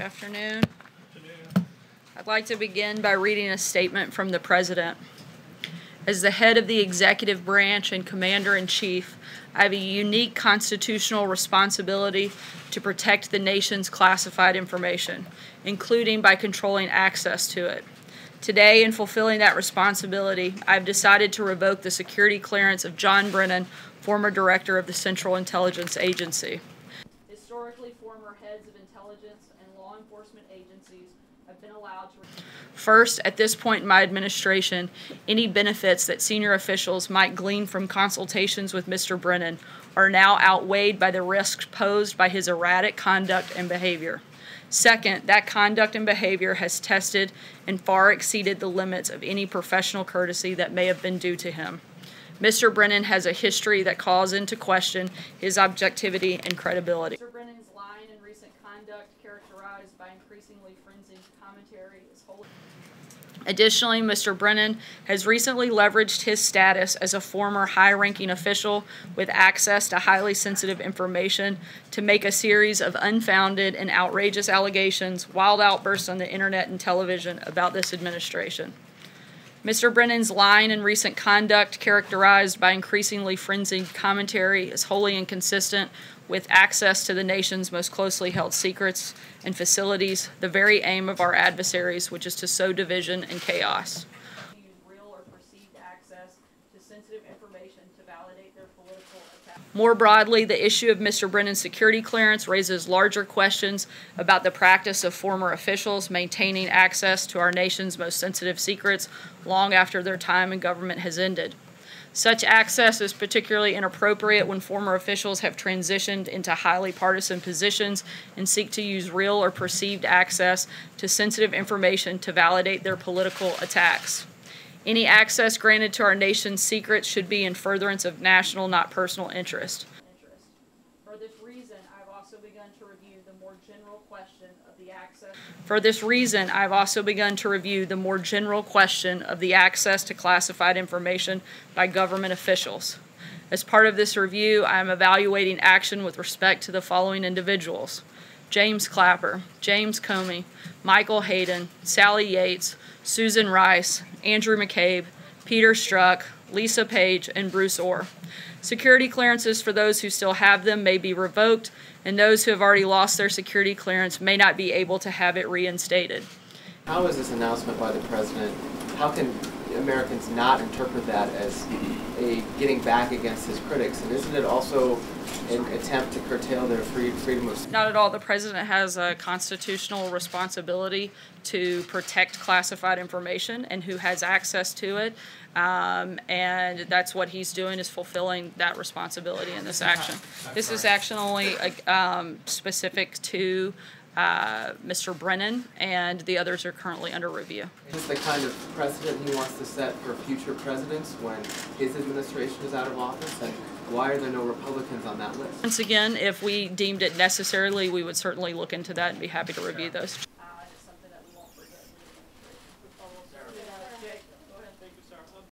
afternoon. I'd like to begin by reading a statement from the President. As the head of the executive branch and Commander-in-Chief, I have a unique constitutional responsibility to protect the nation's classified information, including by controlling access to it. Today, in fulfilling that responsibility, I have decided to revoke the security clearance of John Brennan, former director of the Central Intelligence Agency. Historically, former heads of intelligence and law enforcement agencies have been allowed to... First, at this point in my administration, any benefits that senior officials might glean from consultations with Mr. Brennan are now outweighed by the risks posed by his erratic conduct and behavior. Second, that conduct and behavior has tested and far exceeded the limits of any professional courtesy that may have been due to him. Mr. Brennan has a history that calls into question his objectivity and credibility. Mr. Brennan's line and recent conduct, characterized by increasingly frenzied commentary, is wholly... Additionally, Mr. Brennan has recently leveraged his status as a former high-ranking official with access to highly sensitive information to make a series of unfounded and outrageous allegations, wild outbursts on the internet and television about this administration. Mr. Brennan's line and recent conduct, characterized by increasingly frenzied commentary, is wholly inconsistent with access to the nation's most closely held secrets and facilities, the very aim of our adversaries, which is to sow division and chaos. Use real or perceived access to sensitive information to validate their political attack. More broadly, the issue of Mr. Brennan's security clearance raises larger questions about the practice of former officials maintaining access to our nation's most sensitive secrets long after their time in government has ended. Such access is particularly inappropriate when former officials have transitioned into highly partisan positions and seek to use real or perceived access to sensitive information to validate their political attacks. Any access granted to our nation's secrets should be in furtherance of national, not personal interest. For this reason, I've also begun to review the more general question of the access to classified information by government officials. As part of this review, I am evaluating action with respect to the following individuals: James Clapper, James Comey, Michael Hayden, Sally Yates, Susan Rice, Andrew McCabe, Peter Strzok, Lisa Page, and Bruce Orr. Security clearances for those who still have them may be revoked, and those who have already lost their security clearance may not be able to have it reinstated. How is this announcement by the President, how can Americans not interpret that as a getting back against his critics? And isn't it also an attempt to curtail their freedom of speech? Not at all. The President has a constitutional responsibility to protect classified information and who has access to it. And that's what he's doing, is fulfilling that responsibility in this action. This is action only specific to Mr. Brennan, and the others are currently under review. Is this the kind of precedent he wants to set for future presidents when his administration is out of office? And why are there no Republicans on that list? Once again, if we deemed it necessarily, we would certainly look into that and be happy to review those.